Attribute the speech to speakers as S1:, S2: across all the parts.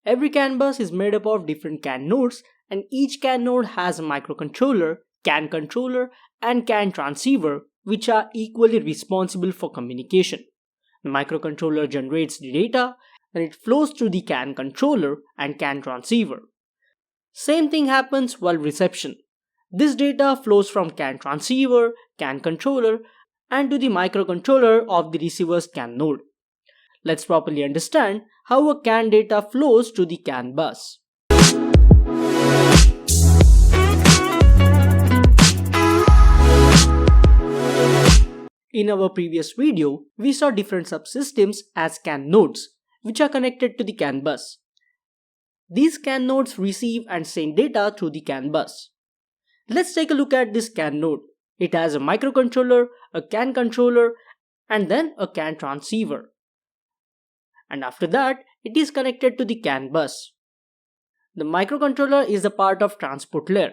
S1: Every CAN bus is made up of different CAN nodes, and each CAN node has a microcontroller, CAN controller, and CAN transceiver, which are equally responsible for communication. The microcontroller generates the data and it flows through the CAN controller and CAN transceiver. Same thing happens while reception. This data flows from CAN transceiver, CAN controller, and to the microcontroller of the receiver's CAN node. Let's properly understand how a CAN data flows to the CAN bus. In our previous video, we saw different subsystems as CAN nodes, which are connected to the CAN bus. These CAN nodes receive and send data through the CAN bus. Let's take a look at this CAN node. It has a microcontroller, a CAN controller, and then a CAN transceiver. And after that, it is connected to the CAN bus. The microcontroller is the part of transport layer.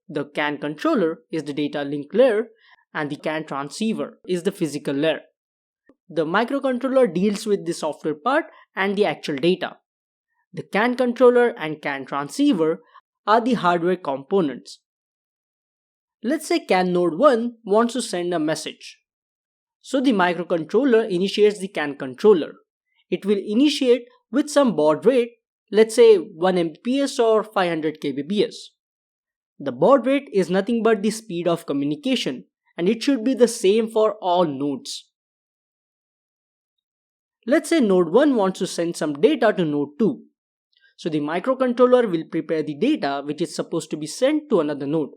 S1: The CAN controller is the data link layer, and the CAN transceiver is the physical layer. The microcontroller deals with the software part and the actual data. The CAN controller and CAN transceiver are the hardware components. Let's say CAN node 1 wants to send a message. So the microcontroller initiates the CAN controller. It will initiate with some baud rate, let's say 1 Mbps or 500 kbps. The baud rate is nothing but the speed of communication, and it should be the same for all nodes. Let's say node 1 wants to send some data to node 2. So the microcontroller will prepare the data which is supposed to be sent to another node.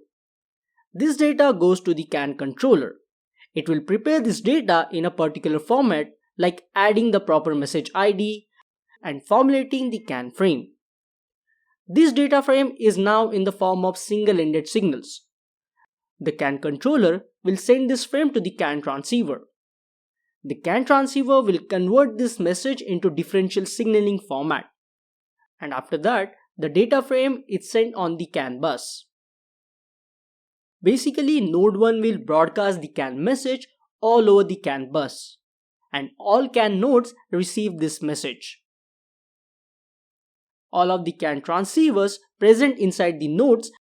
S1: This data goes to the CAN controller. It will prepare this data in a particular format, like adding the proper message ID and formulating the CAN frame. This data frame is now in the form of single-ended signals. The CAN controller will send this frame to the CAN transceiver. The CAN transceiver will convert this message into differential signaling format. And after that, the data frame is sent on the CAN bus. Basically, node 1 will broadcast the CAN message all over the CAN bus, and all CAN nodes receive this message. All of the CAN transceivers present inside the nodes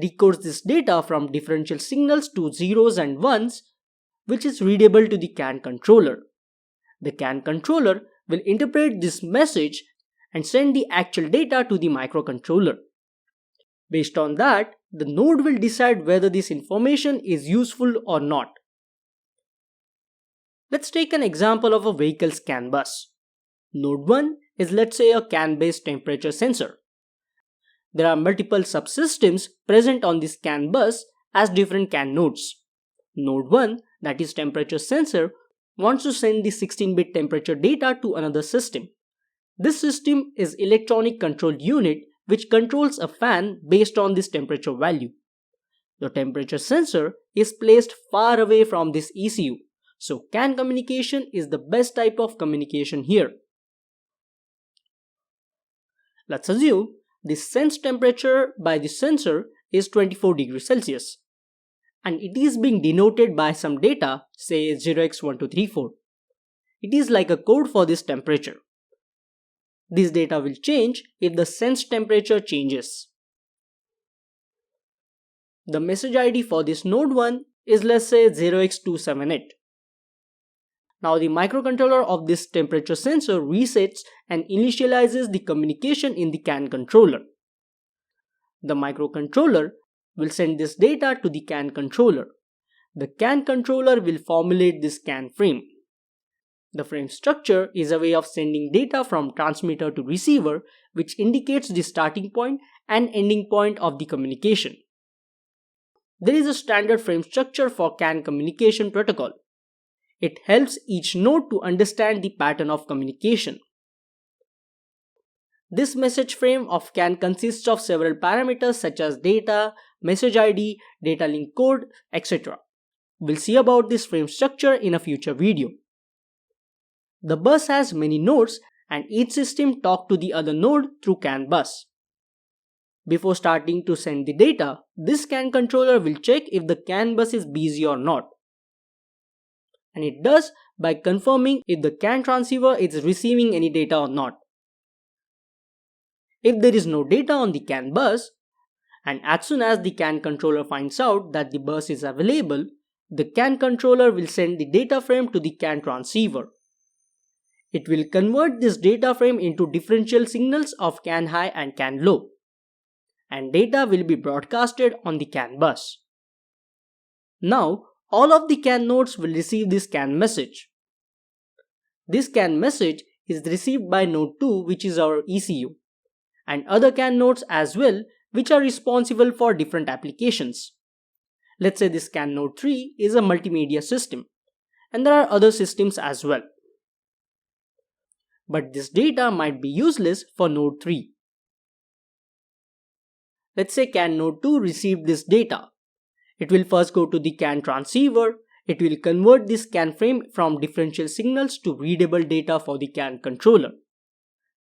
S1: decodes this data from differential signals to zeros and ones, which is readable to the CAN controller. The CAN controller will interpret this message and send the actual data to the microcontroller. Based on that, the node will decide whether this information is useful or not. Let's take an example of a vehicle's CAN bus. Node 1 is, let's say, a CAN-based temperature sensor. There are multiple subsystems present on this CAN bus as different CAN nodes. Node 1, that is temperature sensor, wants to send the 16-bit temperature data to another system. This system is electronic control unit which controls a fan based on this temperature value. The temperature sensor is placed far away from this ECU, so CAN communication is the best type of communication here. Let's assume the sensed temperature by the sensor is 24 degrees Celsius, and it is being denoted by some data, say 0x1234. It is like a code for this temperature. This data will change if the sensed temperature changes. The message ID for this node 1 is, let's say, 0x278. Now the microcontroller of this temperature sensor resets and initializes the communication in the CAN controller. The microcontroller will send this data to the CAN controller. The CAN controller will formulate this CAN frame. The frame structure is a way of sending data from transmitter to receiver, which indicates the starting point and ending point of the communication. There is a standard frame structure for CAN communication protocol. It helps each node to understand the pattern of communication. This message frame of CAN consists of several parameters such as data, message ID, data link code, etc. We'll see about this frame structure in a future video. The bus has many nodes and each system talks to the other node through CAN bus. Before starting to send the data, this CAN controller will check if the CAN bus is busy or not. And it does by confirming if the CAN transceiver is receiving any data or not. if there is no data on the CAN bus, and as soon as the CAN controller finds out that the bus is available, the CAN controller will send the data frame to the CAN transceiver. It will convert this data frame into differential signals of CAN high and CAN low, and data will be broadcasted on the CAN bus. Now, all of the CAN nodes will receive this CAN message. This CAN message is received by node 2, which is our ECU, and other CAN nodes as well, which are responsible for different applications. Let's say this CAN node 3 is a multimedia system, and there are other systems as well. But this data might be useless for node 3. Let's say CAN node 2 received this data. It will first go to the CAN transceiver. It will convert this CAN frame from differential signals to readable data for the CAN controller.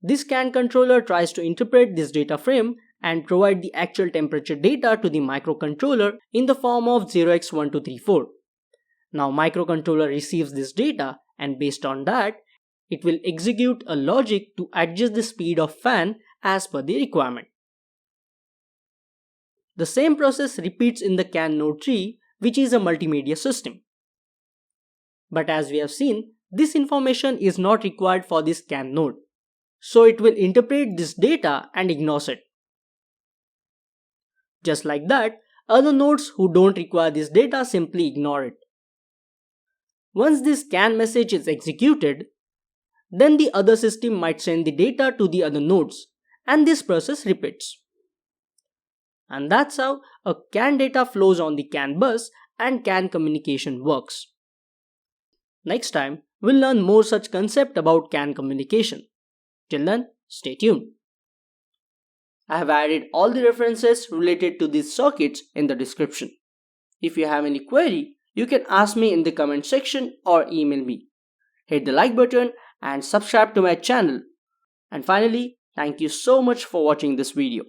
S1: This CAN controller tries to interpret this data frame and provide the actual temperature data to the microcontroller in the form of 0x1234. Now microcontroller receives this data, and based on that, it will execute a logic to adjust the speed of fan as per the requirement. The same process repeats in the CAN node 3, which is a multimedia system. But as we have seen, this information is not required for this CAN node, so it will interpret this data and ignores it. Just like that, other nodes who don't require this data simply ignore it. Once this CAN message is executed, then the other system might send the data to the other nodes, and this process repeats. And that's how a CAN data flows on the CAN bus and CAN communication works. Next time, we'll learn more such concept about CAN communication. Till then, stay tuned. I have added all the references related to these circuits in the description. If you have any query, you can ask me in the comment section or email me. Hit the like button and subscribe to my channel. And finally, thank you so much for watching this video.